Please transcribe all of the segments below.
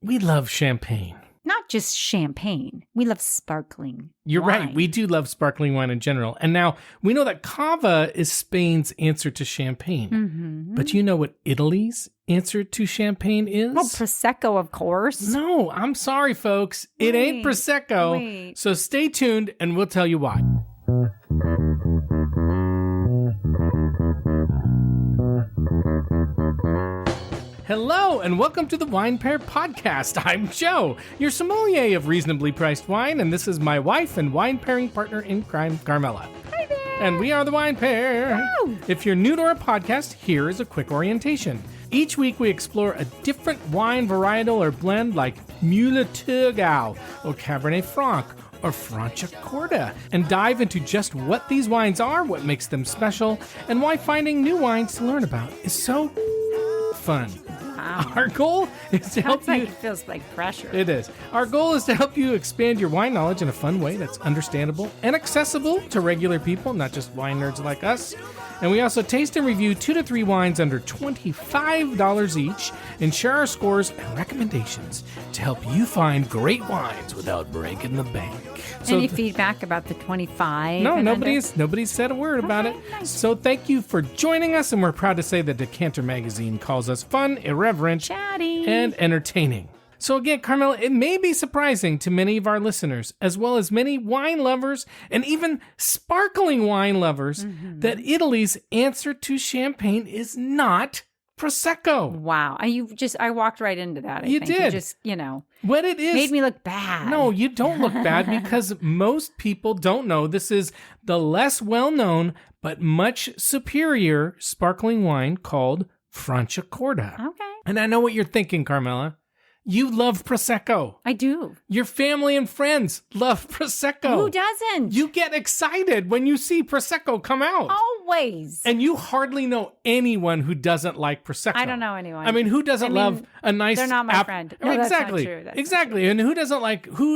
we love champagne. Not just champagne. We love sparkling You're wine. right. We do love sparkling wine in general. And now we know that cava is Spain's answer to champagne. Mm-hmm. But you know what Italy's answer to champagne is? Well, Prosecco, of course. No, I'm sorry, folks. It ain't Prosecco. Wait. So stay tuned and we'll tell you why. Hello and welcome to the Wine Pair Podcast. I'm Joe, your sommelier of reasonably priced wine, and this is my wife and wine pairing partner in crime, Carmela. Hi there. And we are the Wine Pair. Woo! If you're new to our podcast, here is a quick orientation. Each week we explore a different wine varietal or blend like Müller-Thurgau or Cabernet Franc or Franciacorta, and dive into just what these wines are, what makes them special, and why finding new wines to learn about is so fun. Wow. Our goal is to help you. It feels like pressure. It is. Our goal is to help you expand your wine knowledge in a fun way that's understandable and accessible to regular people, not just wine nerds like us. And we also taste and review 2 to 3 wines under $25 each and share our scores and recommendations to help you find great wines without breaking the bank. Any feedback about the 25? No, and nobody's said a word about it. Nice. So thank you for joining us, and we're proud to say that Decanter Magazine calls us fun, irreverent, Chatty. and entertaining. So again, Carmela, it may be surprising to many of our listeners, as well as many wine lovers and even sparkling wine lovers, that Italy's answer to champagne is not Prosecco. Wow. I walked right into that. I You think. did. You just, What it is... made me look bad. No, you don't look bad because most people don't know this is the less well-known but much superior sparkling wine called Franciacorta. Okay. And I know what you're thinking, Carmela. You love Prosecco. I do. Your family and friends love Prosecco. Who doesn't? You get excited when you see Prosecco come out. Always. And you hardly know anyone who doesn't like Prosecco. I don't know anyone. I mean, who doesn't love a nice... They're not my friend. No, exactly. That's not true. Exactly. And who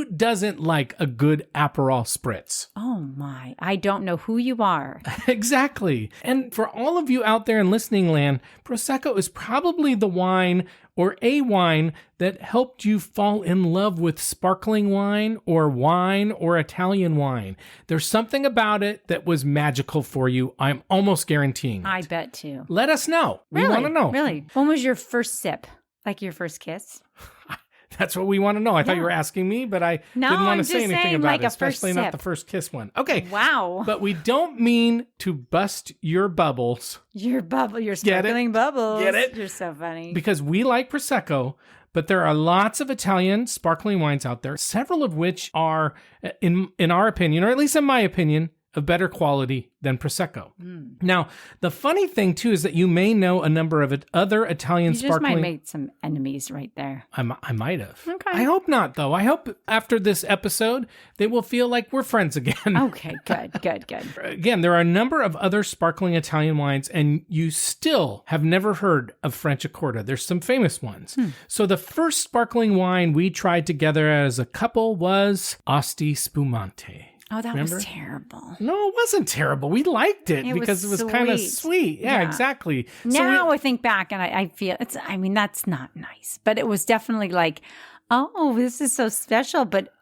doesn't like a good Aperol spritz? Oh my. I don't know who you are. Exactly. And for all of you out there in listening land, Prosecco is probably the wine or a wine that helped you fall in love with sparkling wine or Italian wine. There's something about it that was magical for you. I'm almost guaranteeing it. I bet too. Let us know. We want to know. Really? When was your first sip? Like your first kiss? That's what we want to know. I thought you were asking me, but I didn't want I'm to say just anything saying, about like it, a first especially not sip. the first kiss one. Okay. Wow. But we don't mean to bust your bubbles. Your sparkling bubbles. Get it? You're so funny. Because we like Prosecco, but there are lots of Italian sparkling wines out there, several of which are, in our opinion, or at least in my opinion, of better quality than Prosecco. Now, the funny thing, too, is that you may know a number of other Italian You just sparkling... might make some enemies right there. I might have. Okay. I hope not, though. I hope after this episode, they will feel like we're friends again. Okay, good. Again, there are a number of other sparkling Italian wines, and you still have never heard of Franciacorta. There's some famous ones. So the first sparkling wine we tried together as a couple was Asti Spumante. Oh, that Remember? was terrible. No, it wasn't terrible. We liked it because it was kind of sweet. Yeah, exactly. Now I think back and I feel that's not nice, but it was definitely like, oh, this is so special, but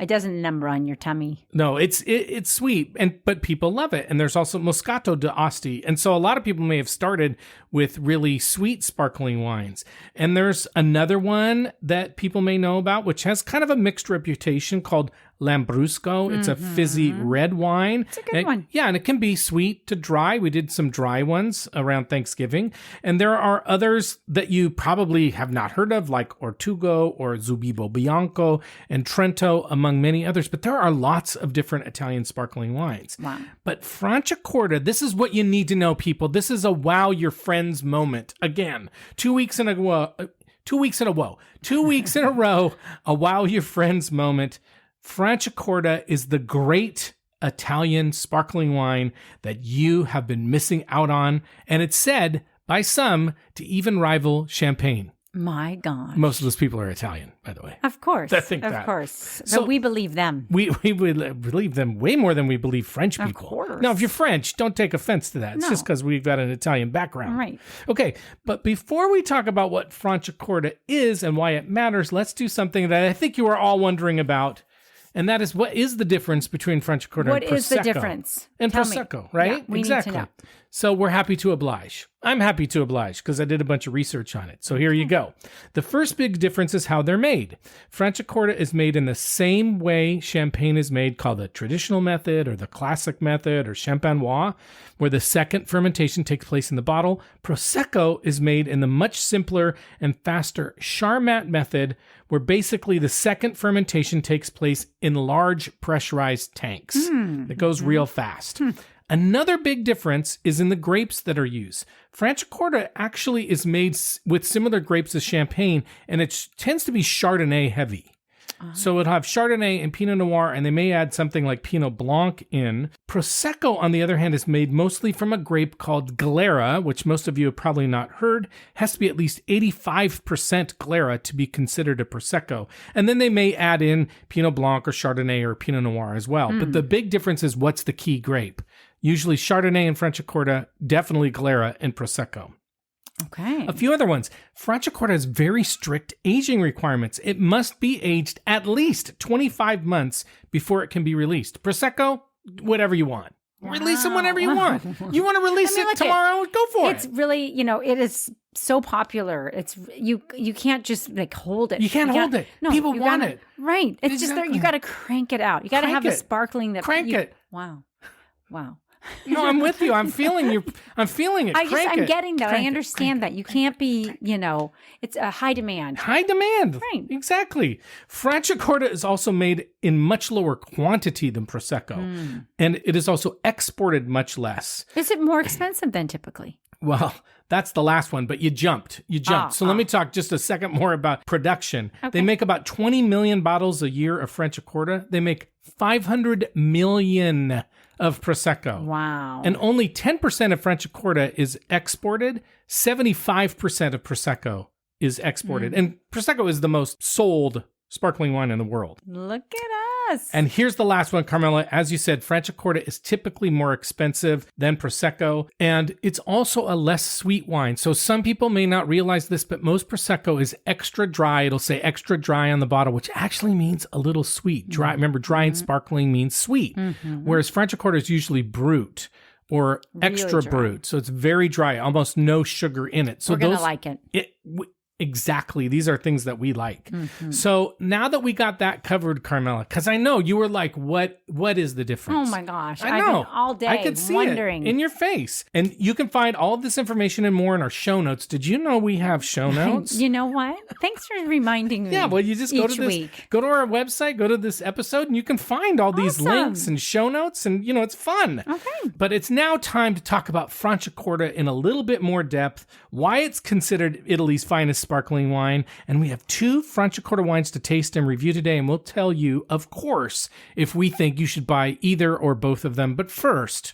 it doesn't number on your tummy. No, it's sweet, but people love it. And there's also Moscato d'Asti. And so a lot of people may have started with really sweet sparkling wines. And there's another one that people may know about, which has kind of a mixed reputation called Lambrusco. It's a fizzy red wine. It's a good one. Yeah, and it can be sweet to dry. We did some dry ones around Thanksgiving. And there are others that you probably have not heard of, like Ortugo or Zubibo Bianco and Trento, among many others. But there are lots of different Italian sparkling wines. Wow. But Franciacorta, this is what you need to know, people. This is a wow your friends moment. Again, 2 weeks in a row, a wow your friends moment. Franciacorta is the great Italian sparkling wine that you have been missing out on, and it's said by some to even rival champagne. My God. Most of those people are Italian, by the way. Of course. I think of that. course. So- But we believe them. We believe them way more than we believe French people. Of course. Now, if you're French, don't take offense to that. It's No. just because we've got an Italian background. Right. Okay, but before we talk about what Franciacorta is and why it matters, let's do something that I think you are all wondering about. And that is, what is the difference between Franciacorta What and Prosecco? is the difference? And Tell me. Prosecco, right? Yeah, we Exactly. need to know. So we're happy to oblige. I'm happy to oblige because I did a bunch of research on it. So here you go. The first big difference is how they're made. Franciacorta is made in the same way champagne is made, called the traditional method or the classic method or champenois, where the second fermentation takes place in the bottle. Prosecco is made in the much simpler and faster Charmat method, where basically the second fermentation takes place in large pressurized tanks. It goes real fast. Another big difference is in the grapes that are used. Franciacorta actually is made with similar grapes as champagne, and it tends to be Chardonnay heavy. So it'll have Chardonnay and Pinot Noir, and they may add something like Pinot Blanc in. Prosecco, on the other hand, is made mostly from a grape called Glera, which most of you have probably not heard. Has to be at least 85% Glera to be considered a Prosecco. And then they may add in Pinot Blanc or Chardonnay or Pinot Noir as well. But the big difference is what's the key grape. Usually Chardonnay and Franciacorta, definitely Glera and Prosecco. Okay. A few other ones. Franciacorta has very strict aging requirements. It must be aged at least 25 months before it can be released. Prosecco, whatever you want. Release it whenever you want. You want to release it tomorrow? Go for it. It's really, it is so popular. It's you can't just like hold it. You can't hold it. No, People you want gotta- it. Right. It's just Exactly. you got to crank it out. You got to Crank have the it. sparkling that Crank it. Wow. No, I'm with you. I'm feeling you. I'm feeling it. I'm Crank getting that. Crank I it. understand that. You can't be, it's a high demand. High demand. Right. Exactly. Franciacorta is also made in much lower quantity than Prosecco. And it is also exported much less. Is it more expensive than typically? Well, that's the last one, but you jumped. So let me talk just a second more about production. Okay. They make about 20 million bottles a year of Franciacorta. They make 500 million of Prosecco. Wow. And only 10% of Franciacorta is exported. 75% of Prosecco is exported. And Prosecco is the most sold sparkling wine in the world. Look at us. And here's the last one, Carmela. As you said, Franciacorta is typically more expensive than Prosecco, and it's also a less sweet wine. So some people may not realize this, but most Prosecco is extra dry. It'll say extra dry on the bottle, which actually means a little sweet. Dry. Remember, dry and sparkling means sweet, whereas Franciacorta is usually brut or extra dry. brut. So it's very dry, almost no sugar in it. So We're going to like it. Exactly. These are things that we like. So now that we got that covered, Carmela, because I know you were like, what is the difference? Oh my gosh. I I've know. been all day I could see wondering. it in your face. And you can find all of this information and more in our show notes. Did you know we have show notes? You know what? Thanks for reminding me. Yeah, well, you just go to each this, week. go to our website, go to this episode, and you can find all these Awesome. links and show notes, and it's fun. Okay. But it's now time to talk about Franciacorta in a little bit more depth, why it's considered Italy's finest sparkling wine, and we have 2 Franciacorta wines to taste and review today, and we'll tell you, of course, if we think you should buy either or both of them. But first,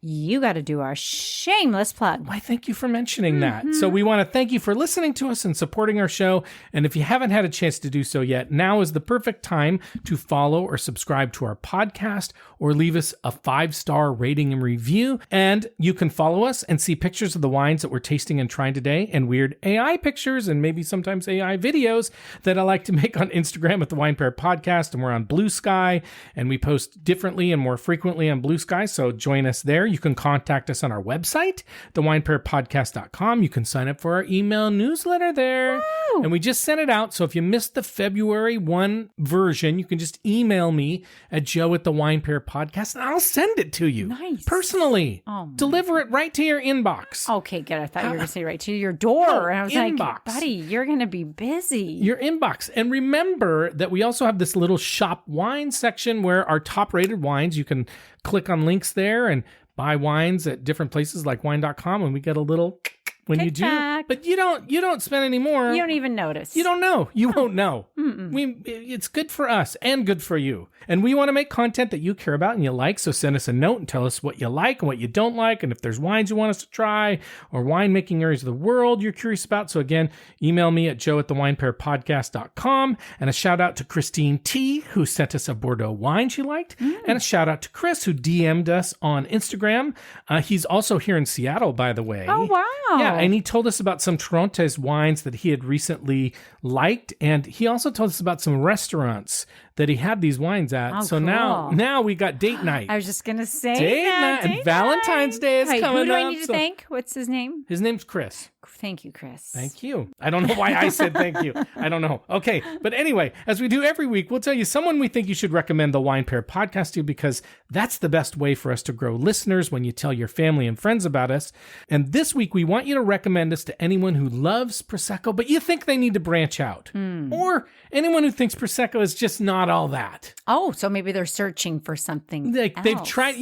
You got to do our shameless plug. why, thank you for mentioning that. So we want to thank you for listening to us and supporting our show. And if you haven't had a chance to do so yet, now is the perfect time to follow or subscribe to our podcast or leave us a 5-star rating and review. And you can follow us and see pictures of the wines that we're tasting and trying today, and weird AI pictures and maybe sometimes AI videos that I like to make on Instagram at the Wine Pair Podcast. And we're on Blue Sky, and we post differently and more frequently on Blue Sky. So join us there. You can contact us on our website, thewinepairpodcast.com. You can sign up for our email newsletter there. Woo! And we just sent it out. So if you missed the February 1 version, you can just email me at joe@thewinepairpodcast, and I'll send it to you. Nice. Personally. Oh, my Deliver it right to your inbox. Okay, good. I thought you were going to say right to your door. No, and I was inbox. like, buddy, you're going to be busy. Your inbox. And remember that we also have this little shop wine section where our top rated wines, you can click on links there and buy wines at different places like wine.com, and we get a little when you do. Kickback. But you don't spend any more. You don't even notice. You don't know. You won't know. It's good for us and good for you. And we want to make content that you care about and you like. So send us a note and tell us what you like and what you don't like. And if there's wines you want us to try or winemaking areas of the world you're curious about. So again, email me at joe@thewinepairpodcast.com. And a shout out to Christine T, who sent us a Bordeaux wine she liked. And a shout out to Chris, who DM'd us on Instagram. He's also here in Seattle, by the way. Oh, wow. Yeah, and he told us about some Torontes wines that he had recently liked, and he also told us about some restaurants that he had these wines at. Oh, so cool. now we got date night. I was just going to say Date night. And Valentine's Day is Wait, coming up. who do I need to thank? What's his name? His name's Chris. Thank you, Chris. Thank you. I don't know why I said thank you. I don't know. Okay. But anyway, as we do every week, we'll tell you someone we think you should recommend the Wine Pair podcast to, because that's the best way for us to grow listeners when you tell your family and friends about us. And this week, we want you to recommend us to anyone who loves Prosecco, but you think they need to branch out. Or anyone who thinks Prosecco is just not all that. Oh, so maybe they're searching for something else. They've tried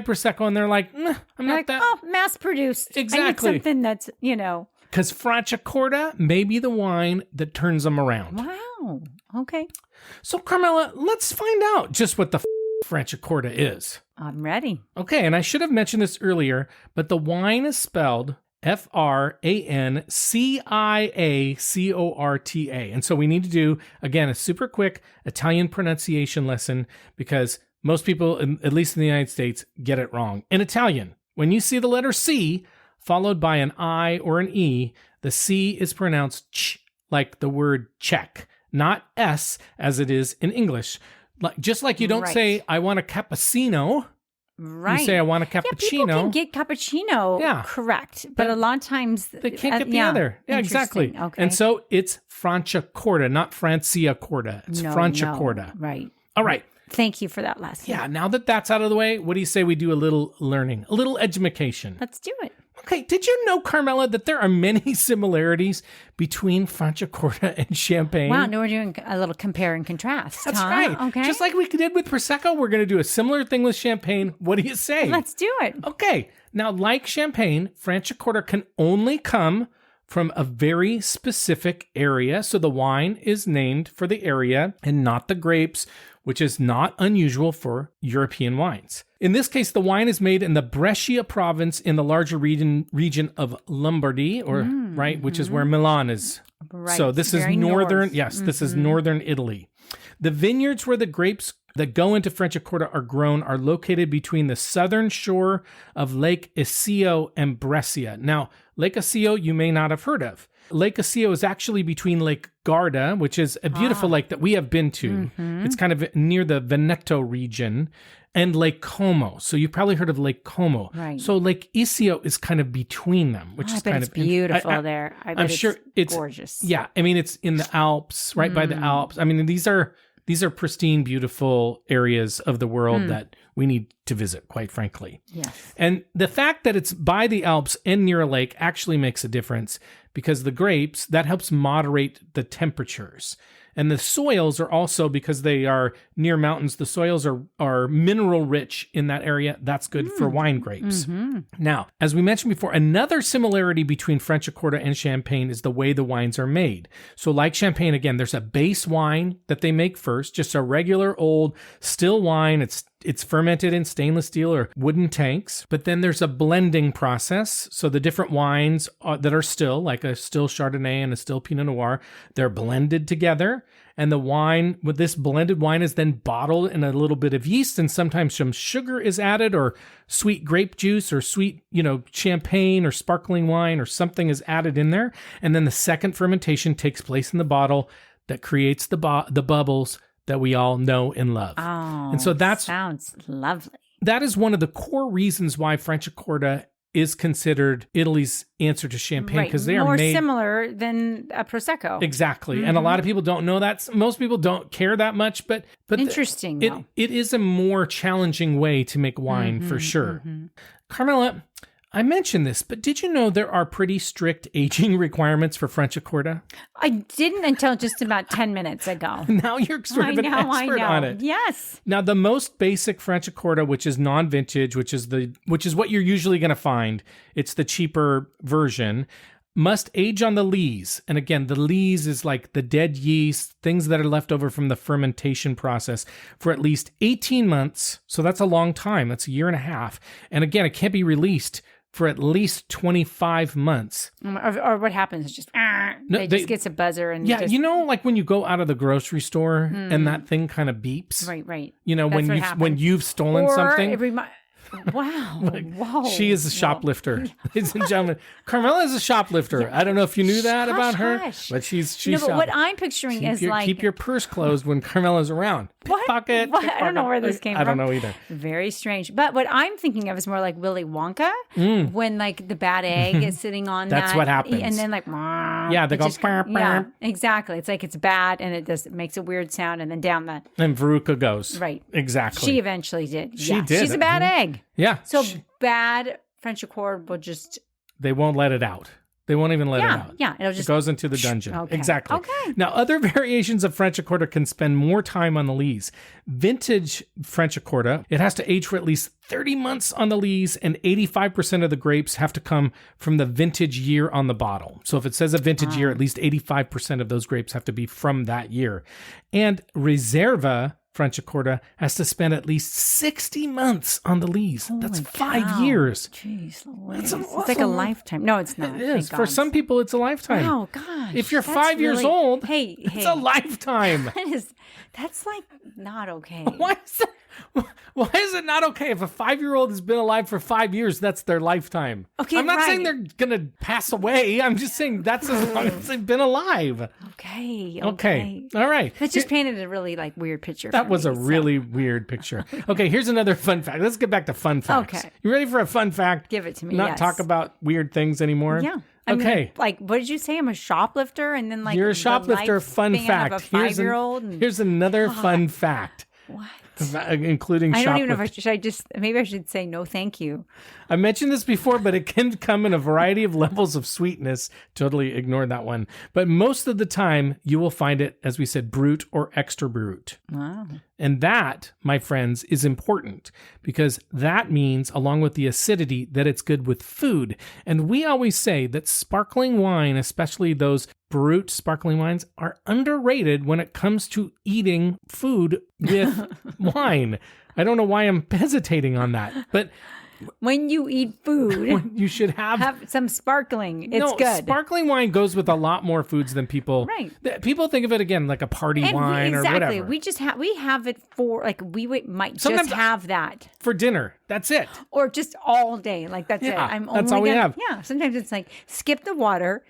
Prosecco and they're like, I'm not that. Oh, mass produced. Exactly. I need something that's, Because Franciacorta may be the wine that turns them around. Wow. Okay. So, Carmela, let's find out just what the Franciacorta is. I'm ready. Okay, and I should have mentioned this earlier, but the wine is spelled Franciacorta. And so we need to do, again, a super quick Italian pronunciation lesson, because most people, at least in the United States, get it wrong. In Italian, when you see the letter C followed by an I or an E, the C is pronounced ch, like the word check, not S as it is in English. Just like you don't say, I want a cappuccino. Right. You say, I want a cappuccino. Yeah, people can get cappuccino correct, but a lot of times they can't get the other. Yeah, exactly. Okay. And so it's Franciacorta, not Franciacorta. It's Franciacorta. Right. All right. Thank you for that lesson. Yeah, now that that's out of the way, what do you say we do a little learning, a little edumacation? Let's do it. Okay, did you know, Carmela, that there are many similarities between Franciacorta and Champagne? Wow, now we're doing a little compare and contrast. That's right. Okay. Just like we did with Prosecco, we're going to do a similar thing with Champagne. What do you say? Let's do it. Okay, now like Champagne, Franciacorta can only come from a very specific area. So the wine is named for the area and not the grapes, which is not unusual for European wines. In this case, the wine is made in the Brescia province in the larger region of Lombardy, which is where Milan is. Right. So this is northern, this is northern Italy. The vineyards where the grapes that go into Franciacorta are grown are located between the southern shore of Lake Iseo and Brescia. Now, Lake Iseo you may not have heard of. Lake Iseo is actually between Lake Garda, which is a beautiful lake that we have been to. It's kind of near the Veneto region, and Lake Como. So you've probably heard of Lake Como. Right. So Lake Iseo is kind of between them, which is kind of beautiful there. I'm sure it's gorgeous. Yeah, I mean, it's in the Alps, right by the Alps. I mean, these are pristine, beautiful areas of the world that we need to visit, quite frankly. Yes. And the fact that it's by the Alps and near a lake actually makes a difference, because the grapes, that helps moderate the temperatures. And the soils are also, because they are near mountains, the soils are mineral rich in that area. That's good for wine grapes. Now, as we mentioned before, another similarity between Franciacorta and Champagne is the way the wines are made. So like Champagne, again, there's a base wine that they make first, just a regular old still wine. It's fermented in stainless steel or wooden tanks, but then there's a blending process. So the different wines that are still, like a still Chardonnay and a still Pinot Noir, they're blended together. And the wine, with this blended wine, is then bottled in a little bit of yeast, and sometimes some sugar is added, or sweet grape juice, or sweet, champagne or sparkling wine or something is added in there. And then the second fermentation takes place in the bottle that creates the bubbles that we all know and love. Oh, and so sounds lovely. That is one of the core reasons why Franciacorta is considered Italy's answer to Champagne, because they are more made similar than a Prosecco. Exactly. And a lot of people don't know that. Most people don't care that much, but interesting. It is a more challenging way to make wine for sure. Carmela, I mentioned this, but did you know there are pretty strict aging requirements for Franciacorta? I didn't until just about 10 minutes ago. Now you're sort of an expert on it. Yes. Now, the most basic Franciacorta, which is non-vintage, which is what you're usually going to find, it's the cheaper version. must age on the lees. And again, the lees is like the dead yeast, things that are left over from the fermentation process for at least 18 months. So that's a long time. That's a year and a half. And again, it can't be released for at least 25 months. Or what happens is just, it just gets a buzzer. And yeah, just, like when you go out of the grocery store and that thing kind of beeps. Right. When you've stolen something. Wow. Whoa. She is a shoplifter. Ladies and gentlemen, Carmela is a shoplifter. I don't know if you knew that about her, but she's but what I'm picturing is keep your purse closed when Carmela's around. Pickpocket. What? I don't know where this came from. I don't know either. Very strange. But what I'm thinking of is more like Willy Wonka when like the bad egg is sitting on That's what happens. And then like, they go, yeah, exactly. It's like it's bad and it makes a weird sound and then down the. And Veruca goes. Right. Exactly. She eventually did. She did. She's a bad egg. Yeah. So bad Franciacorta will just. They won't let it out. They won't even let it out. Yeah, it'll just... It goes into the dungeon. Okay. Exactly. Okay. Now, other variations of Franciacorta can spend more time on the lees. Vintage Franciacorta, it has to age for at least 30 months on the lees, and 85% of the grapes have to come from the vintage year on the bottle. So if it says a vintage year, at least 85% of those grapes have to be from that year. And Reserva Franciacorta has to spend at least 60 months on the lees. That's 5 years. Jeez, That's it's like a lifetime. No, it's not. It is. For some people, it's a lifetime. Oh, gosh. If you're 5 years old, hey, it's a lifetime. That's like not okay. Why is it not okay? If a 5-year-old has been alive for 5 years, that's their lifetime. Okay, I'm not saying they're going to pass away. I'm just saying that's as long as they've been alive. Okay. All right. That just painted a really like weird picture. That was a really weird picture. Okay, here's another fun fact. Let's get back to fun facts. Okay. You ready for a fun fact? Give it to me. Not talk about weird things anymore? Yeah. Okay. Like, what did you say? I'm a shoplifter? And then like you're a shoplifter. Fun fact. Of a 5-year-old. Here's another fun fact. What? Including I don't even know if maybe I should say no thank you. I mentioned this before, but it can come in a variety of levels of sweetness. Totally ignore that one. But most of the time, you will find it, as we said, brut or extra brut. Wow. And that, my friends, is important because that means, along with the acidity, that it's good with food. And we always say that sparkling wine, especially those brut sparkling wines, are underrated when it comes to eating food with wine. I don't know why I'm hesitating on that, but when you eat food, you should have some sparkling. It's good. Sparkling wine goes with a lot more foods than people. Right. People think of it again like a party wine or whatever. Exactly. We have it for like might sometimes just have that for dinner. That's it. Or just all day. Like that's it. That's all we have. Yeah. Sometimes it's like skip the water,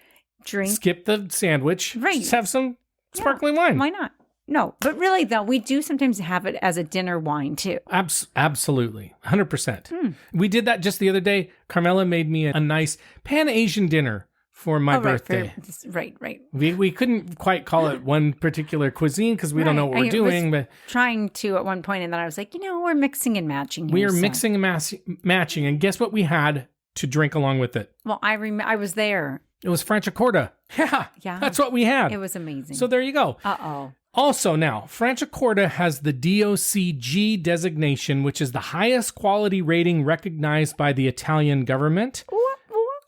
drink. Skip the sandwich. Right. Just have some sparkling wine. Why not? No, but really though, we do sometimes have it as a dinner wine too. Absolutely. 100%. We did that just the other day. Carmela made me a nice Pan-Asian dinner for my birthday. Right. We couldn't quite call it one particular cuisine because we don't know what we're doing. But trying to at one point, and then I was like, we're mixing and matching here. We are mixing and matching. And guess what we had to drink along with it? Well, I was there. It was Franciacorta. Yeah. That's what we had. It was amazing. So there you go. Uh-oh. Also now, Franciacorta has the DOCG designation, which is the highest quality rating recognized by the Italian government.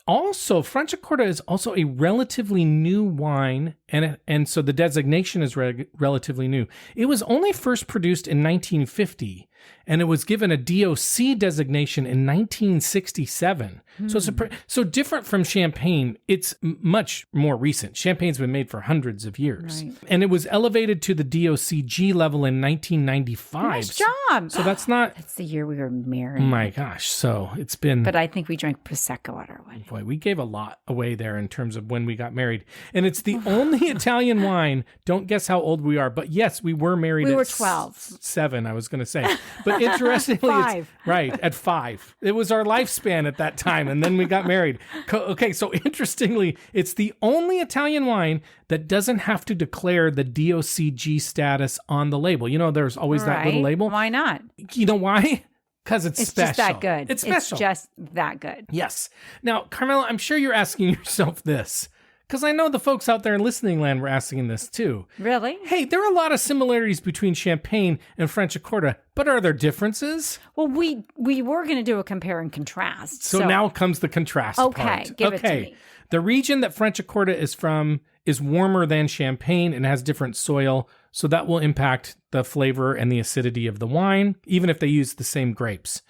Also, Franciacorta is also a relatively new wine, and so the designation is relatively new. It was only first produced in 1950, and it was given a DOC designation in 1967. So it's so different from champagne. It's much more recent. Champagne's been made for hundreds of years. Right. And it was elevated to the DOCG level in 1995. Nice job. So that's not... That's the year we were married. Oh my gosh. So it's been... But I think we drank Prosecco at our wedding. Boy, we gave a lot away there in terms of when we got married. And it's the only Italian wine. Don't guess how old we are. But yes, we were married We at were 12. 7, I was going to say. But interestingly... 5. Right, at 5. It was our lifespan at that time. And then we got married. Okay, so interestingly, it's the only Italian wine that doesn't have to declare the DOCG status on the label. There's always that little label. Why not? You know why? Because it's special. It's just that good. It's special. It's just that good. Yes. Now, Carmela, I'm sure you're asking yourself this. Because I know the folks out there in listening land were asking this too. Really? Hey, there are a lot of similarities between Champagne and Franciacorta, but are there differences? Well, we were going to do a compare and contrast. So now comes the contrast part. Give it to me. The region that Franciacorta is from is warmer than Champagne and has different soil, so that will impact the flavor and the acidity of the wine, even if they use the same grapes.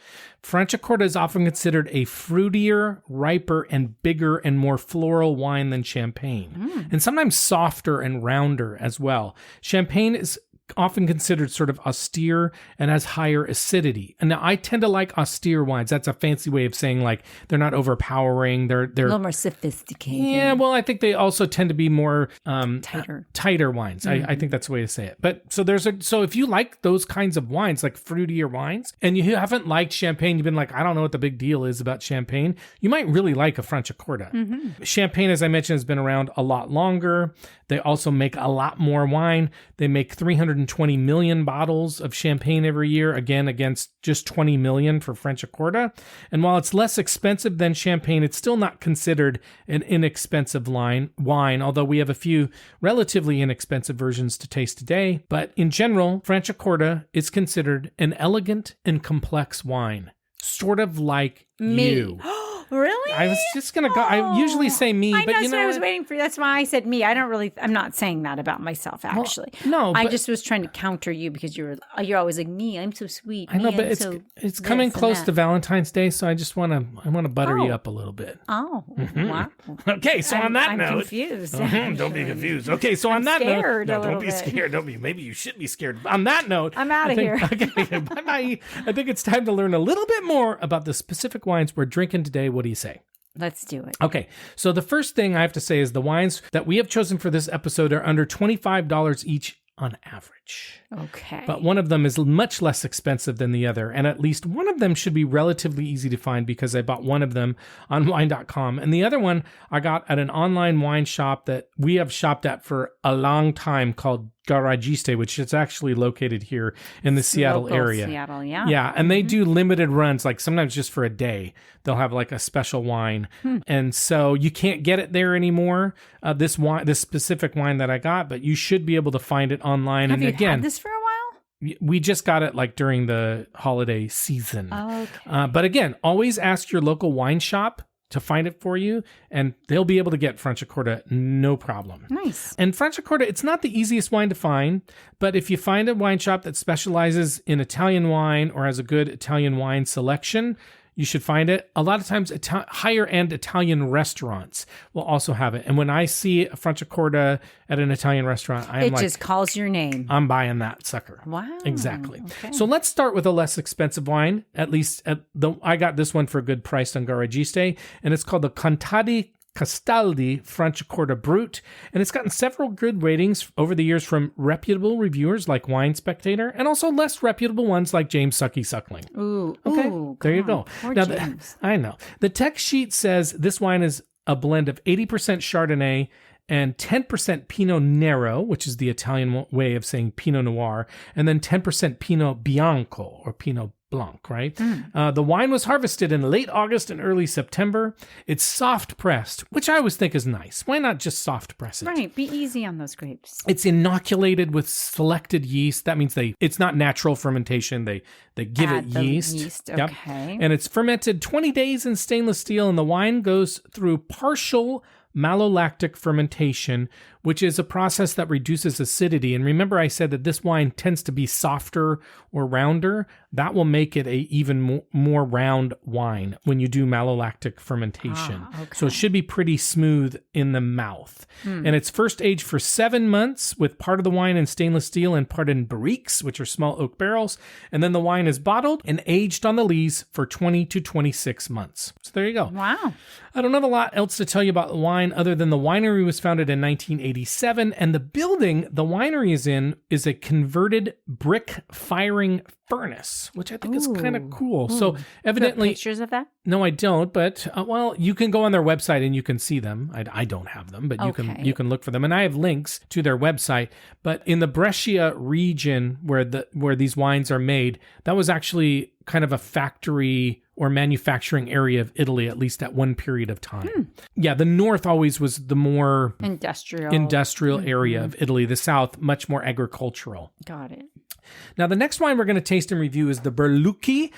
Franciacorta is often considered a fruitier, riper, and bigger and more floral wine than Champagne, and sometimes softer and rounder as well. Champagne is often considered sort of austere and has higher acidity. And now I tend to like austere wines. That's a fancy way of saying like they're not overpowering. They're a little more sophisticated. Yeah, well, I think they also tend to be more tighter wines. I think that's the way to say it. But so if you like those kinds of wines, like fruitier wines, and you haven't liked Champagne, you've been like, I don't know what the big deal is about Champagne, you might really like a Franciacorta. Champagne, as I mentioned, has been around a lot longer. They also make a lot more wine. They make 320 million bottles of Champagne every year, again, against just 20 million for Franciacorta. And while it's less expensive than Champagne, it's still not considered an inexpensive wine, although we have a few relatively inexpensive versions to taste today. But in general, Franciacorta is considered an elegant and complex wine, sort of like you. Really? I was just going to go. I usually say me, but that's you know. what I was waiting for. That's why I said me. I'm not saying that about myself, actually. Well, no. I just was trying to counter you because you're always like, me, I'm so sweet. I know, but it's coming close to Valentine's Day, so I just want to butter you up a little bit. Oh, wow. Okay, so on that note. I'm confused. Don't be confused. Okay, so on that note. No, don't be scared. Maybe you should be scared. On that note. I'm out of here. Okay, bye-bye. I think it's time to learn a little bit more about the specific wines we're drinking today. What do you say? Let's do it. Okay, so the first thing I have to say is the wines that we have chosen for this episode are under $25 each on average. Okay. But one of them is much less expensive than the other, and at least one of them should be relatively easy to find because I bought one of them on wine.com, and the other one I got at an online wine shop that we have shopped at for a long time called Garagiste, which is actually located here in the Seattle area. Seattle, yeah. Yeah, and they do limited runs, like sometimes just for a day. They'll have like a special wine. And so you can't get it there anymore, this specific wine that I got, but you should be able to find it online. Have you had this for a while? We just got it like during the holiday season. Oh, okay. But again, always ask your local wine shop to find it for you, and they'll be able to get Franciacorta no problem. Nice. And Franciacorta, it's not the easiest wine to find, but if you find a wine shop that specializes in Italian wine or has a good Italian wine selection, you should find it. A lot of times, higher-end Italian restaurants will also have it. And when I see a Franciacorta at an Italian restaurant, it just calls your name. I'm buying that sucker. Wow. Exactly. Okay. So let's start with a less expensive wine. At least I got this one for a good price on Garagiste, and it's called the Contadi Castaldi Franciacorta Brut, and it's gotten several good ratings over the years from reputable reviewers like Wine Spectator, and also less reputable ones like James Sucky Suckling. Ooh, okay, ooh, there you go. Poor Now, James. I know. The text sheet says this wine is a blend of 80% Chardonnay and 10% Pinot Nero, which is the Italian way of saying Pinot Noir, and then 10% Pinot Bianco or Pinot Blanc, right? The wine was harvested in late August and early September. It's soft pressed, which I always think is nice. Why not just soft press it? Right, be easy on those grapes. It's inoculated with selected yeast. That means it's not natural fermentation. They give it yeast. Okay. Yep. And it's fermented 20 days in stainless steel, and the wine goes through partial malolactic fermentation, which is a process that reduces acidity. And remember, I said that this wine tends to be softer or rounder. That will make it a even more round wine when you do malolactic fermentation. Okay. So it should be pretty smooth in the mouth. And it's first aged for 7 months with part of the wine in stainless steel and part in barriques, which are small oak barrels. And then the wine is bottled and aged on the lees for 20 to 26 months. So there you go. Wow. I don't have a lot else to tell you about the wine other than the winery was founded in 1987, and the building the winery is in is a converted brick firing furnace, which I think is kind of cool. So evidently, pictures of that? No, I don't. But well, you can go on their website and you can see them. I don't have them, but you can look for them, and I have links to their website. But in the Brescia region where these wines are made, that was actually kind of a factory or manufacturing area of Italy, at least at one period of time. Yeah, the north always was the more industrial area of Italy. The south, much more agricultural. Got it. Now, the next wine we're going to taste and review is the Berlucchi.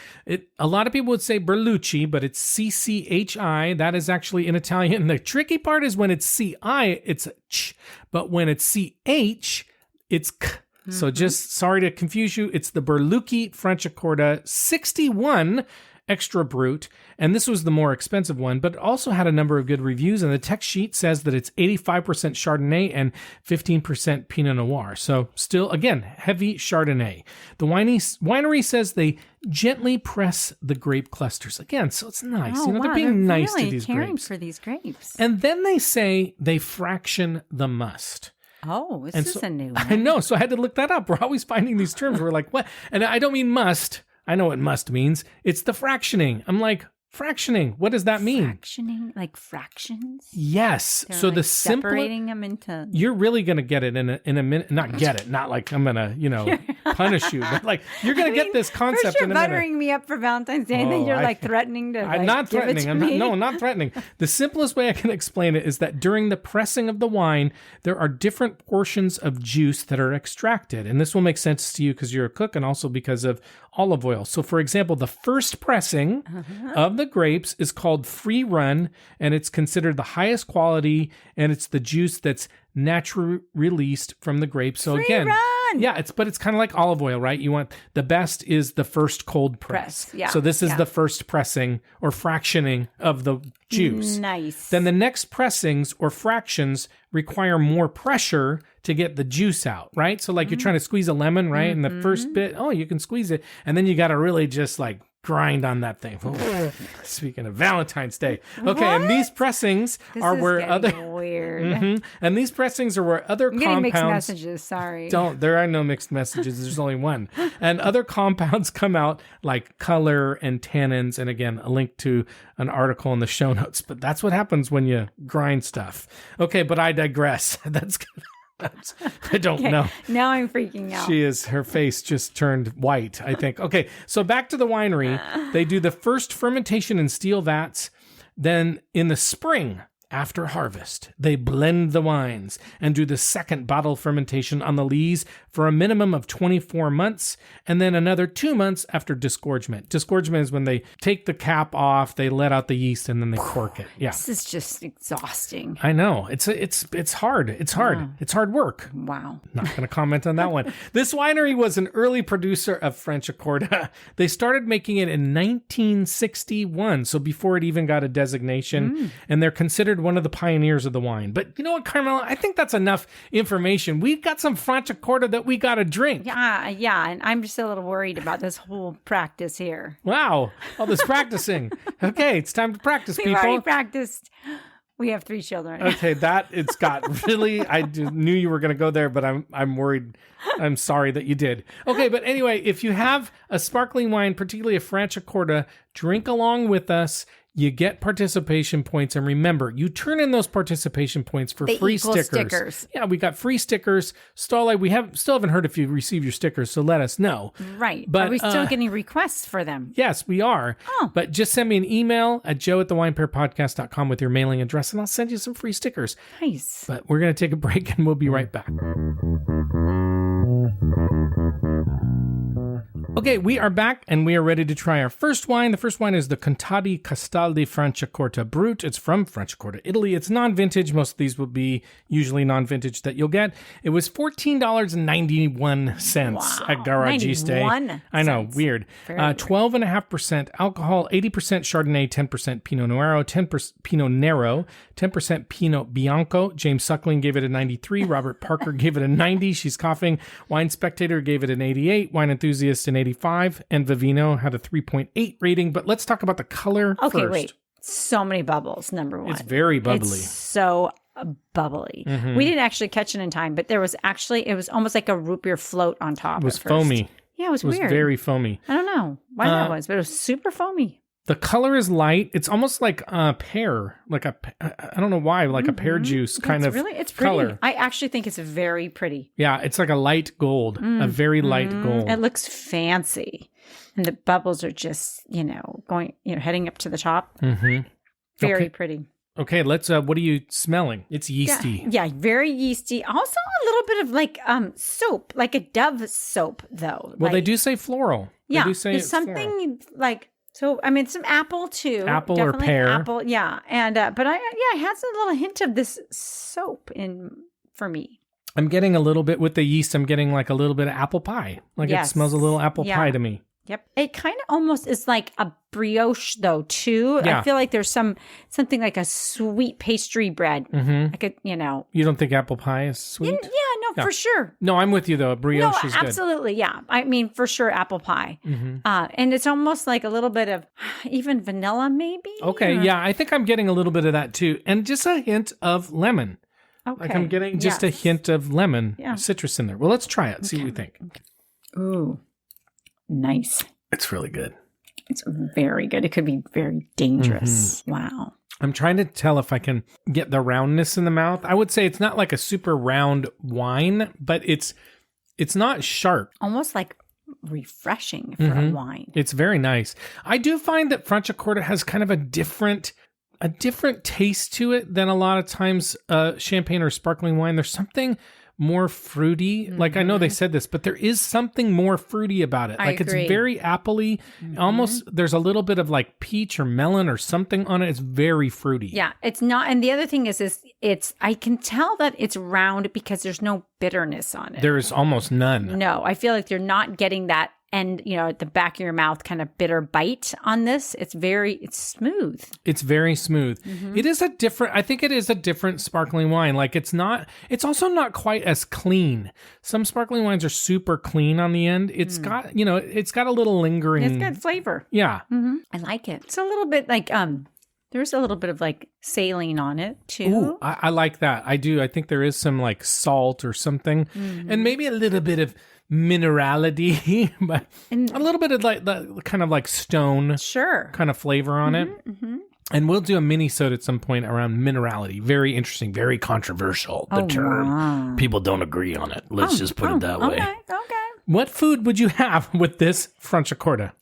A lot of people would say Berlucci, but it's CCHI. That is actually in Italian. The tricky part is when it's CI, it's ch, but when it's CH, it's k. So just sorry to confuse you. It's the Berlucchi Franciacorta 61 Extra Brut, and this was the more expensive one, but it also had a number of good reviews, and the text sheet says that it's 85% Chardonnay and 15% Pinot Noir. So still, again, heavy Chardonnay. The winery says they gently press the grape clusters. Again, so it's nice. Oh, they're being nice really to these caring grapes. for these grapes. And then they say they fraction the must. Oh, this is a new one. I know, so I had to look that up. We're always finding these terms. We're like, what? And I don't mean must. I know what must means. It's the fractioning. I'm like, fractioning. What does that mean? Fractioning, like fractions? Yes. They're so like the simple. separating them into. You're really going to get it in a minute. Not get it. Not like I'm going to, punish you. But like, you're going to get this concept in a minute. Buttering me up for Valentine's Day, and then you're like threatening to. I'm like, not give threatening. It to me. I'm not threatening. The simplest way I can explain it is that during the pressing of the wine, there are different portions of juice that are extracted. And this will make sense to you because you're a cook and also because of olive oil. So for example, the first pressing of the grapes is called free run, and it's considered the highest quality, and it's the juice that's naturally released from the grape. So Free again, run! yeah, but it's kind of like olive oil, right? You want the best is the first cold press. Yeah. So this is the first pressing or fractioning of the juice. Nice. Then the next pressings or fractions require more pressure to get the juice out, right? So like you're trying to squeeze a lemon, right? And the first bit, you can squeeze it. And then you got to really just like grind on that thing. Speaking of Valentine's Day. Okay, and these pressings are where other weird. And these pressings are where other I'm getting compounds mixed messages, sorry. there are no mixed messages. There's only one. And other compounds come out like color and tannins, and again, a link to an article in the show notes. But that's what happens when you grind stuff. Okay, but I digress. I don't know. Now I'm freaking out. Her face just turned white, I think. Okay, so back to the winery. They do the first fermentation in steel vats. Then in the spring, after harvest, they blend the wines and do the second bottle fermentation on the lees for a minimum of 24 months, and then another 2 months after disgorgement. Disgorgement is when they take the cap off, they let out the yeast, and then they cork it. Yeah, this is just exhausting. I know. It's hard. It's hard. Yeah. It's hard work. Wow. Not going to comment on that one. This winery was an early producer of Franciacorta. They started making it in 1961, so before it even got a designation, and they're considered one of the pioneers of the wine. But you know what, Carmela? I think that's enough information. We've got some Franciacorta that we got to drink. Yeah, and I'm just a little worried about this whole practice here. Wow, all this practicing. Okay, it's time to practice, people. We've already practiced. We have 3 children. Okay, it's got really. Knew you were going to go there, but I'm worried. I'm sorry that you did. Okay, but anyway, if you have a sparkling wine, particularly a Franciacorta, drink along with us. You get participation points, and remember, you turn in those participation points for free stickers. Yeah, we got free stickers. Still haven't heard if you receive your stickers, so let us know. Right, but are we still getting requests for them? Yes, we are. Oh. But just send me an email at joe@thewinepairpodcast.com with your mailing address, and I'll send you some free stickers. Nice. But we're going to take a break, and we'll be right back. Okay, we are back and we are ready to try our first wine. The first wine is the Contadi Castaldi Franciacorta Brut. It's from Franciacorta, Italy. It's non-vintage. Most of these will be usually non-vintage that you'll get. It was $14.91 at Garagiste. 91 I know, cents. weird. 12.5% alcohol, 80% Chardonnay, 10% Pinot Noir, 10% Pinot Nero, 10% Pinot Bianco. James Suckling gave it a 93. Robert Parker gave it a 90. She's coughing. Wine Spectator gave it an 88. Wine Enthusiast an 85. And Vivino had a 3.8 rating. But let's talk about the color first. Okay, wait. So many bubbles, number one. It's very bubbly. It's so bubbly. We didn't actually catch it in time, but it was almost like a root beer float on top. It was foamy. Yeah, it was weird. It was very foamy. I don't know why that was, but it was super foamy. The color is light. It's almost like a pear, I don't know why, like a pear juice kind of it's pretty. color. I actually think it's very pretty. Yeah, it's like a light gold, a very light gold. It looks fancy. And the bubbles are just, going, heading up to the top. Mm-hmm. Very Okay. pretty. Okay, let's, what are you smelling? It's yeasty. Yeah, very yeasty. Also a little bit of like soap, like a Dove soap though. Well, they Like, do say floral. They Yeah, do say there's it's floral. something like, so, I mean, some apple too. Apple or Definitely pear. Apple, yeah. And, but I had a little hint of this soap for me. I'm getting a little bit with the yeast. I'm getting like a little bit of apple pie. Like Yes. it smells a little apple Yeah. pie to me. Yep. It kind of almost is like a brioche though, too. Yeah. I feel like there's something like a sweet pastry bread. Mm-hmm. Like a, You don't think apple pie is sweet? Yeah, Yeah. for sure. No, I'm with you though. Brioche No, is good. absolutely. Yeah. I mean, for sure, apple pie. Mm-hmm. And it's almost like a little bit of even vanilla, maybe. Okay, Or- yeah, I think I'm getting a little bit of that too. And just a hint of lemon. Okay. Like I'm getting just a Yes. hint of lemon, Yeah. citrus in there. Well, let's try it. See what we think. Ooh, nice. It's really good. It's very good. It could be very dangerous. Wow. I'm trying to tell if I can get the roundness in the mouth. I would say it's not like a super round wine, but it's not sharp. Almost like refreshing for a wine. It's very nice. I do find that Franciacorta has kind of a different taste to it than a lot of times champagne or sparkling wine. There's something more fruity. Like I know they said this, but there is something more fruity about it. I Like agree. it's very appley. Almost there's a little bit of like peach or melon or something on it. It's very fruity. Yeah, it's not. And the other thing is it's, I can tell that it's round because there's no bitterness on it. There is almost none. No, I feel like you're not getting that end, at the back of your mouth kind of bitter bite on this. It's smooth. It's very smooth. It is I think it is a different sparkling wine. Like it's also not quite as clean. Some sparkling wines are super clean on the end. It's got, it's got a little lingering. It's got flavor. Yeah. I like it. It's a little bit like, there's a little bit of like saline on it too. Ooh, I like that. I do. I think there is some like salt or something and maybe a little bit of minerality, but a little bit of like the kind of like stone Sure. kind of flavor on it. And we'll do a mini-sode at some point around minerality. Very interesting, very controversial. The term. Wow. People don't agree on it. Let's just put it that way. Okay. What food would you have with this Franciacorta?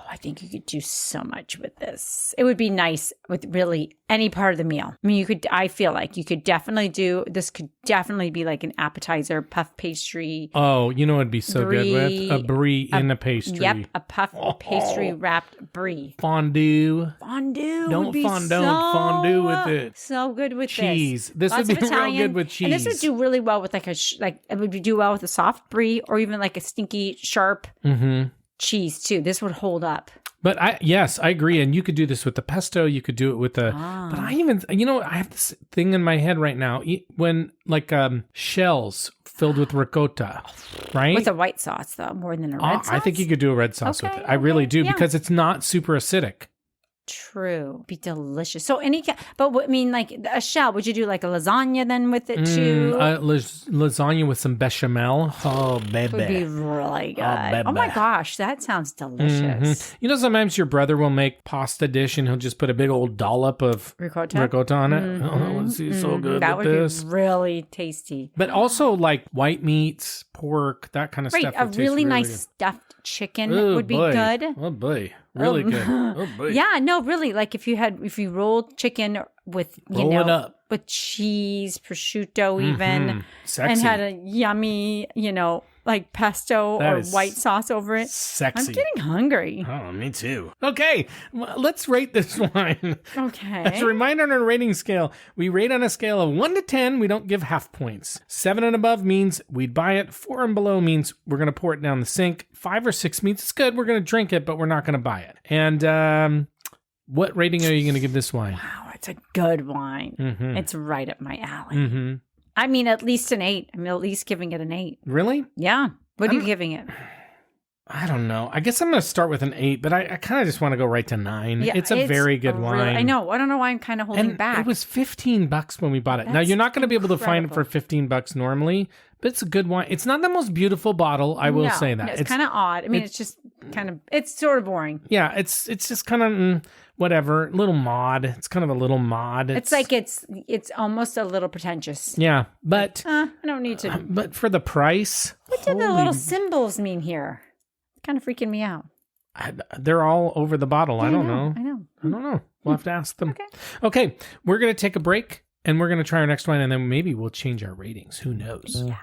I think you could do so much with this. It would be nice with really any part of the meal. I mean, I feel like you could definitely this could definitely be like an appetizer, puff pastry. Oh, it'd be so good with a Brie. brie in a pastry. Yep, a puff pastry wrapped brie. Fondue. Fondue. Don't would be fondue with it. So good with Cheese. This Lots would be of real Italian. good with cheese. And this would do really well with like it would do well with a soft brie or even like a stinky, sharp cheese too. This would hold up. But I agree. And you could do this with the pesto. You could do it with the, but I even, I have this thing in my head right now when like shells filled with ricotta, right? With a white sauce though, more than a red sauce. I think you could do a red sauce with Okay, it. I really do yeah. because it's not super acidic. True. Be delicious. So like a shell, would you do like a lasagna then with it too? Lasagna with some bechamel. Oh, baby. Would be really good. baby. Oh my gosh, that sounds delicious. Sometimes your brother will make pasta dish and he'll just put a big old dollop of Ricotta? on it. Oh, it's so good That with would this. be really tasty. But also like white meats, pork, that kind of Right, stuff. a would taste really nice good. stuffed chicken Oh, would be boy. good. Oh boy, really good. Oh boy. Yeah, no, really. Like if you rolled chicken with Roll it up. with cheese, prosciutto, even, Sexy. and had a yummy, like pesto That or is white sauce over it. Sexy. I'm getting hungry. Oh, me too. Okay, let's rate this wine. Okay. As a reminder on our rating scale, we rate on a scale of 1 to 10. We don't give half points. 7 and above means we'd buy it. 4 and below means we're going to pour it down the sink. 5 or 6 means it's good. We're going to drink it, but we're not going to buy it. And what rating are you going to give this wine? Wow, it's a good wine. Mm-hmm. It's right up my alley. Mm-hmm. I mean, at least an 8. I'm at least giving it an 8. Really? Yeah. What are you giving it? I don't know. I guess I'm going to start with an 8, but I kind of just want to go right to 9. Yeah, it's a very good wine. I know. I don't know why I'm kind of holding And back. it was $15 when we bought it. Now, That's you're not going to be able to find it for incredible. $15 normally, but it's a good wine. It's not the most beautiful bottle, I will say that. No, it's kind of odd. I mean, it's just kind of, it's sort of boring. Yeah, it's just kind of whatever, little mod. It's kind of a little mod. It's like it's almost a little pretentious. Yeah, but I don't need to. but for the price, What do the little symbols mean here? Kind of freaking me out. They're all over the bottle. I don't know. I know. I don't know. We'll have to ask them. Okay. Okay, we're going to take a break, and we're going to try our next wine, and then maybe we'll change our ratings. Who knows? Yeah.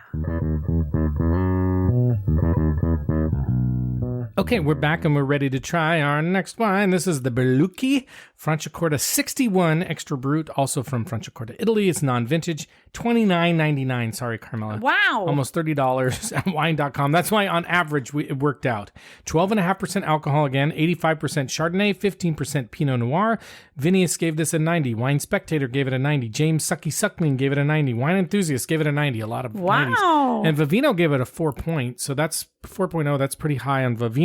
Okay, we're back and we're ready to try our next wine. This is the Berlucchi Franciacorta 61 Extra Brut, also from Franciacorta, Italy. It's non-vintage, $29.99. Sorry, Carmela. Wow. Almost $30 at wine.com. That's why on average it worked out. 12.5% alcohol again, 85% Chardonnay, 15% Pinot Noir. Vinius gave this a 90. Wine Spectator gave it a 90. James Sucky Suckling gave it a 90. Wine Enthusiast gave it a 90. A lot of 90s. And Vivino gave it a 4 point. So that's 4.0. That's pretty high on Vivino.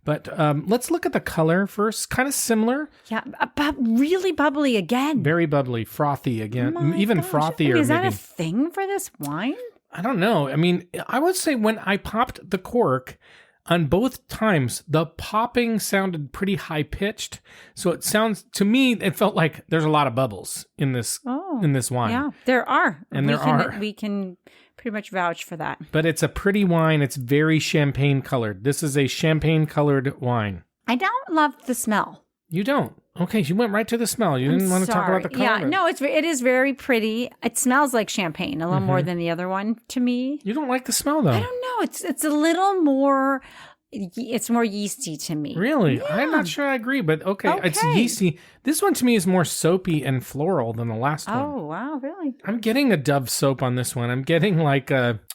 But let's look at the color first. Kind of similar. Yeah, but really bubbly again. Very bubbly, frothy again. Oh even gosh. frothier. Is that maybe. a thing for this wine? I don't know. I mean, I would say when I popped the cork on both times, the popping sounded pretty high pitched. So it sounds to me, it felt like there's a lot of bubbles in this wine. Yeah, there are. And We can pretty much vouch for that. But it's a pretty wine. It's very champagne colored. This is a champagne colored wine. I don't love the smell. You don't? Okay, you went right to the smell. You didn't want to talk about the color. Yeah, no, it is very pretty. It smells like champagne a little more than the other one to me. You don't like the smell though. I don't know. It's a little more. It's more yeasty to me. Really? Yeah. I'm not sure I agree, but okay, it's yeasty. This one to me is more soapy and floral than the last one. Oh, wow, really? I'm getting a Dove soap on this one. I'm getting like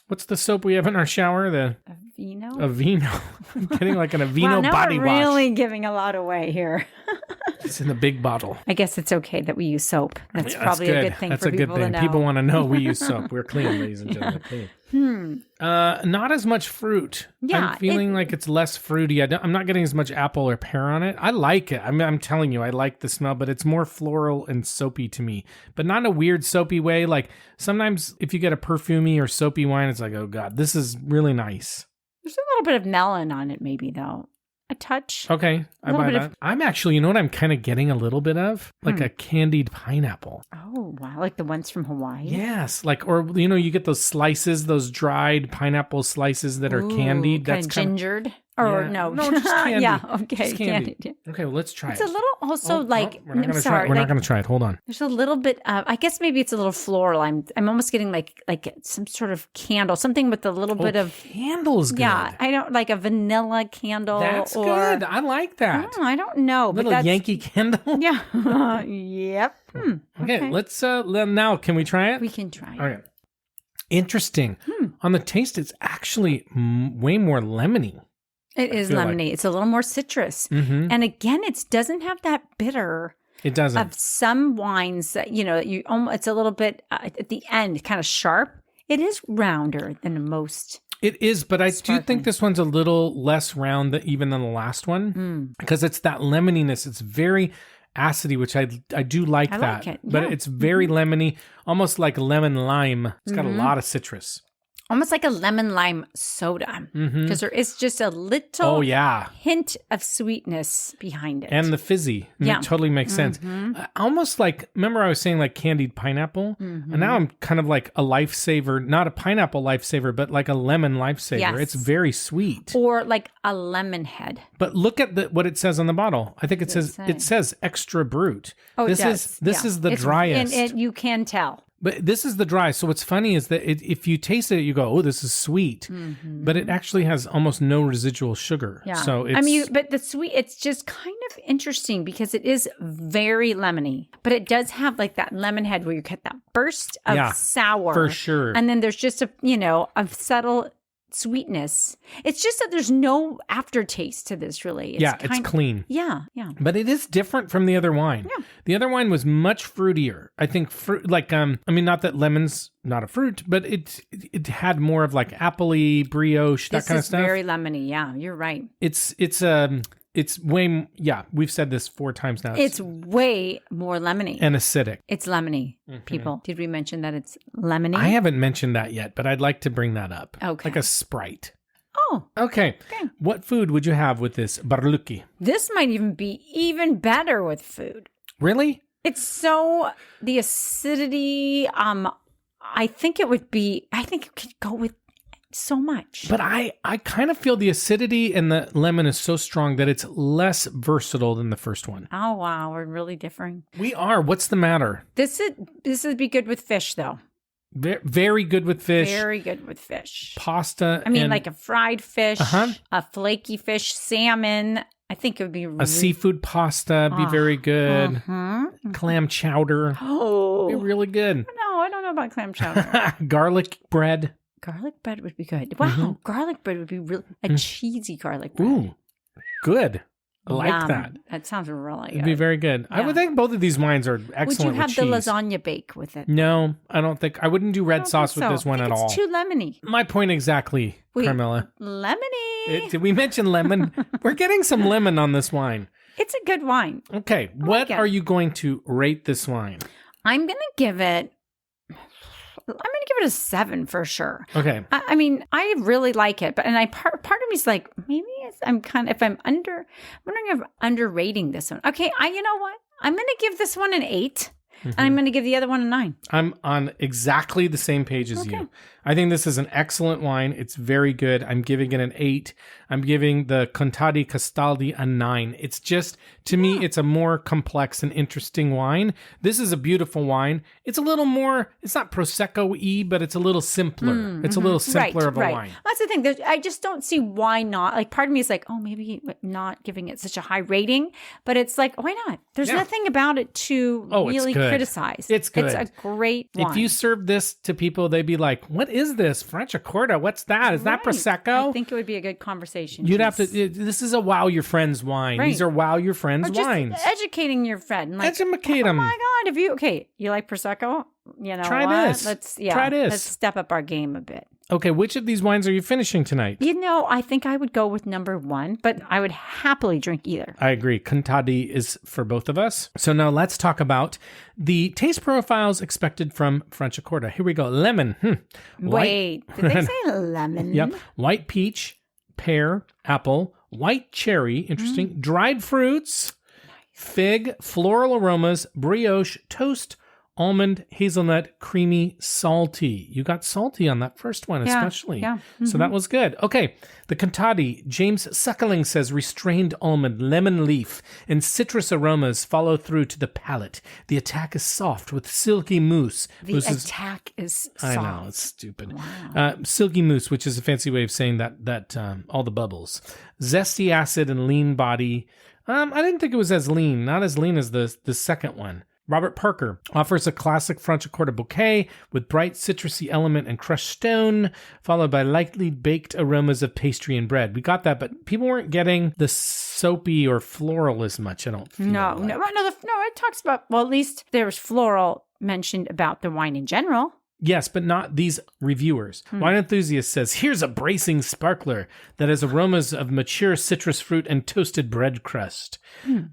what's the soap we have in our shower? The Aveeno? Aveeno. I'm getting like an Aveeno now body we're wash. really giving a lot away here. It's in the big bottle. I guess it's okay that we use soap. That's probably good. a good thing That's for a good people thing. to know. People want to know we use soap. We're clean, ladies and gentlemen. Clean. Not as much fruit. Yeah, I'm feeling like it's less fruity. I'm not getting as much apple or pear on it. I like it. I'm telling you, I like the smell, but it's more floral and soapy to me. But not in a weird soapy way. Like sometimes if you get a perfumey or soapy wine, it's like, oh God, this is really nice. There's a little bit of melon on it maybe, though. A touch. Okay, I buy that. I'm actually, you know what I'm kind of getting a little bit of? Like a candied pineapple. Oh, wow. Like the ones from Hawaii? Yes. Like, or, you know, you get those slices, those dried pineapple slices that are candied. That's kind of gingered? Or no, just candy. Yeah, okay. Just candied. Okay, well, let's try it. It's a little also we're not going to try it. Hold on. There's a little bit of, I guess maybe it's a little floral. I'm almost getting like some sort of candle, something with a little bit of candle's good. Yeah, I don't like a vanilla candle. That's good. I like that. I don't know. Little Yankee candle. Yeah. Yep. Okay, let's now can we try it? We can try it. Okay. Interesting. On the taste, it's actually way more lemony. It is lemony. It's a little more citrus. And again, it doesn't have that bitter. It doesn't. Of some wines that, you know, it's a little bit at the end, kind of sharp. It is rounder than most. It is, but I do think this one's a little less round even than the last one. Because it's that lemoniness. It's very acidy, which I do like that. Like it. But Yeah. it's very lemony, almost like lemon lime. It's got a lot of citrus. Almost like a lemon lime soda. Because there is just a little hint of sweetness behind it. And the fizzy. Yeah. It totally makes sense. Almost like, remember I was saying like candied pineapple? And now I'm kind of like a lifesaver, not a pineapple lifesaver, but like a lemon lifesaver. Yes. It's very sweet. Or like a lemon head. But look at what it says on the bottle. I think it says Extra Brut. Oh, this it does. This is the driest. And you can tell. But this is the dry. So what's funny is that if you taste it, you go, oh, this is sweet. But it actually has almost no residual sugar. Yeah. So it's, but the sweet, it's just kind of interesting because it is very lemony, but it does have like that lemon head where you get that burst of sour. For sure. And then there's just a subtle sweetness. It's just that there's no aftertaste to this really. It's clean. Yeah. But it is different from the other wine. Yeah. The other wine was much fruitier. I think not that lemon's not a fruit, but it had more of like appley, brioche, that kind of stuff. It's very lemony. Yeah, you're right. It's way, we've said this 4 times now. It's way more lemony. And acidic. It's lemony, people. Did we mention that it's lemony? I haven't mentioned that yet, but I'd like to bring that up. Okay. Like a Sprite. Oh. Okay. What food would you have with this Berlucchi? This might even be even better with food. Really? It's so, the acidity, I think it could go with so much. But I kind of feel the acidity and the lemon is so strong that it's less versatile than the first one. Oh, wow. We're really differing. We are. What's the matter? This would be good with fish, though. Very good with fish. Very good with fish. Pasta. I mean, like a fried fish, Uh-huh. a flaky fish, salmon. I think it would be a seafood pasta be very good. Clam chowder. Oh. Be really good. No, I don't know about clam chowder. Garlic bread. Garlic bread would be good. Wow, garlic bread would be really a cheesy garlic bread. Ooh, good. I like Yum. that. That sounds really good. It'd be very good. I would think both of these wines are excellent Would you have with the cheese. lasagna bake with it? No, I don't think. I wouldn't do red sauce with this one at all. It's too lemony. My point exactly, Carmela. Lemony. Did we mention lemon? We're getting some lemon on this wine. It's a good wine. Okay, what are you going to rate this wine? I'm going to give it a 7 for sure. Okay. I mean, I really like it, but part of me is like, maybe I'm wondering if I'm underrating this one. Okay, you know what? I'm going to give this one an 8, and I'm going to give the other one a 9. I'm on exactly the same page as you. I think this is an excellent wine. It's very good. I'm giving it an 8. I'm giving the Contadi Castaldi a 9. It's just, to me, it's a more complex and interesting wine. This is a beautiful wine. It's a little more, it's not Prosecco-y, but it's a little simpler. It's a little simpler of a wine. That's the thing. I just don't see why not. Like, part of me is like, oh, maybe not giving it such a high rating. But it's like, why not? There's nothing about it to really criticize. It's good. It's a great wine. If you serve this to people, they'd be like, what is this? Franciacorta? What's that? Is that Prosecco? I think it would be a good conversation. You'd have to, this is a wow your friends wine. These are wow your friends wines. Educating your friend. Like, educate them. Oh my God. you like Prosecco? You know Try what? this. Try this. Let's step up our game a bit. Okay, which of these wines are you finishing tonight? You know, I think I would go with number 1, but I would happily drink either. I agree. Contadi is for both of us. So now let's talk about the taste profiles expected from Franciacorta. Here we go. Lemon. Wait, did they say lemon? Yep. White peach, pear, apple, white cherry, interesting, dried fruits, fig, floral aromas, brioche, toast, almond, hazelnut, creamy, salty. You got salty on that first one, especially. Yeah. So that was good. Okay. The Contadi, James Suckling says restrained almond, lemon leaf, and citrus aromas follow through to the palate. The attack is soft with silky mousse. The attack is soft. I know, it's stupid. Wow. Silky mousse, which is a fancy way of saying that all the bubbles. Zesty acid and lean body. I didn't think it was as lean. Not as lean as the second one. Robert Parker offers a classic Franciacorta bouquet with bright citrusy element and crushed stone, followed by lightly baked aromas of pastry and bread. We got that, but people weren't getting the soapy or floral as much, I don't feel. No, it talks about, well, at least there was floral mentioned about the wine in general. Yes, but not these reviewers. Wine Enthusiast says, here's a bracing sparkler that has aromas of mature citrus fruit and toasted bread crust.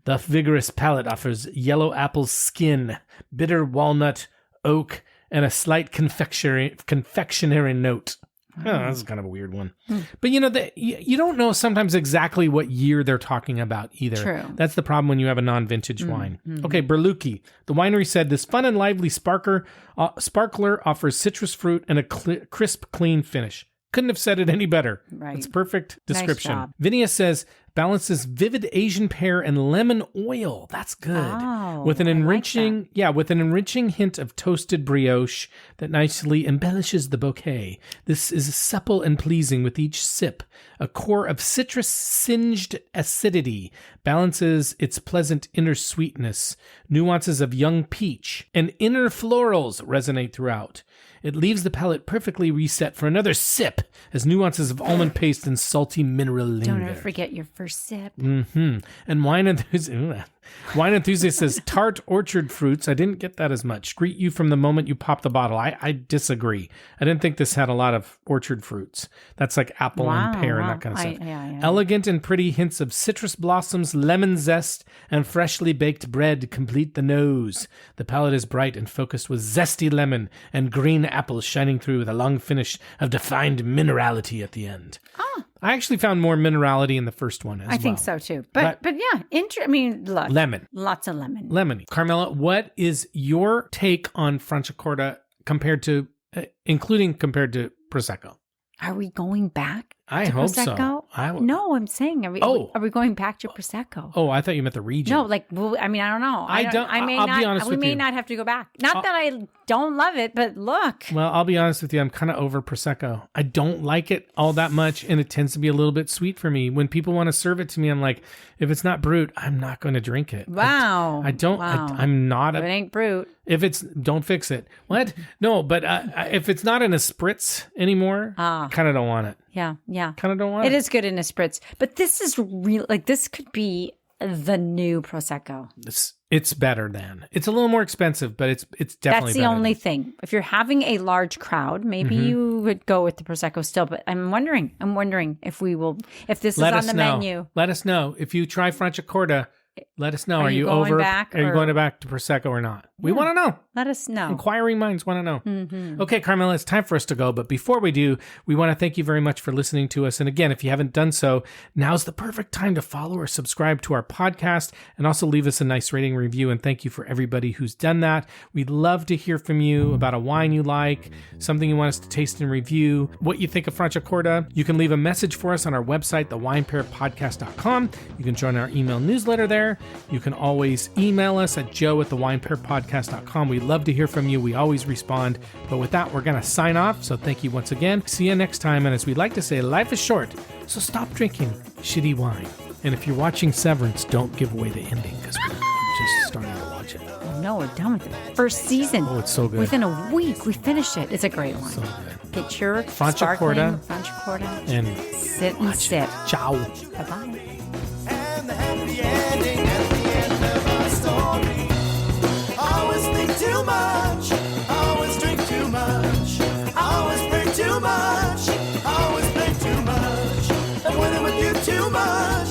The vigorous palate offers yellow apple skin, bitter walnut, oak, and a slight confectionery note. Oh, that's kind of a weird one. But you don't know sometimes exactly what year they're talking about either. True. That's the problem when you have a non-vintage wine. Okay, Berlucchi. The winery said this fun and lively sparkler offers citrus fruit and a crisp, clean finish. Couldn't have said it any better. Right. It's perfect description. Nice job. Vinia says balances vivid Asian pear and lemon oil. That's good. Oh, with an I enriching, like with an enriching hint of toasted brioche that nicely embellishes the bouquet. This is supple and pleasing with each sip. A core of citrus singed acidity balances its pleasant inner sweetness. Nuances of young peach and inner florals resonate throughout. It leaves the palate perfectly reset for another sip as nuances of almond paste and salty mineral linger. Don't ever forget your first sip. And Wine Enthusiast says tart orchard fruits. I didn't get that as much. Greet you from the moment you pop the bottle. I disagree. I didn't think this had a lot of orchard fruits. That's like apple and pear and that kind of stuff. Elegant and pretty hints of citrus blossoms, lemon zest, and freshly baked bread complete the nose. The palate is bright and focused with zesty lemon and green apples shining through with a long finish of defined minerality at the end. I actually found more minerality in the first one as well. I think so too. But yeah, look. Lemon. Lots of lemon. Lemony. Carmela, what is your take on Franciacorta compared to Prosecco? Are we going back? I to hope Prosecco? so. No, I'm saying, are we going back to Prosecco? Oh, I thought you meant the region. No, like, well, I mean, I don't know. I'll be honest with you. We may not have to go back. Not that I don't love it, but look. Well, I'll be honest with you. I'm kind of over Prosecco. I don't like it all that much, and it tends to be a little bit sweet for me. When people want to serve it to me, I'm like, if it's not Brut, I'm not going to drink it. Wow. I don't. Wow. I'm not. If it ain't Brut. If it's, don't fix it. What? No, but if it's not in a spritz anymore, kind of don't want it. Yeah. Kind of don't want it. It is good in a spritz, but this is real. Like, this could be the new Prosecco. It's better than. It's a little more expensive, but it's definitely That's the only thing. If you're having a large crowd, maybe you would go with the Prosecco still. But I'm wondering if this is on the menu. Let us know. If you try Franciacorta, let us know. Are you going back? Are you going back to Prosecco or not? We want to know. Let us know. Inquiring minds want to know. Okay, Carmela, it's time for us to go. But before we do, we want to thank you very much for listening to us. And again, if you haven't done so, now's the perfect time to follow or subscribe to our podcast and also leave us a nice rating review. And thank you for everybody who's done that. We'd love to hear from you about a wine you like, something you want us to taste and review, what you think of Franciacorta. You can leave a message for us on our website, thewinepairpodcast.com. You can join our email newsletter there. You can always email us at joe@thewinepairpodcast.com. We'd love to hear from you. We always respond. But with that, we're going to sign off. So thank you once again. See you next time. And as we like to say, life is short. So stop drinking shitty wine. And if you're watching Severance, don't give away the ending because we're just starting to watch it. Oh, no, we're done with the first season. Oh, it's so good. Within a week, we finished it. It's a great one. So good. Get your Franciacorta. Franciacorta. And sit and sip. Ciao. Bye-bye. And the happy ending at the end of our story. Always think too much, always drink too much, always pray too much, always play too much, and when I'm with you too much.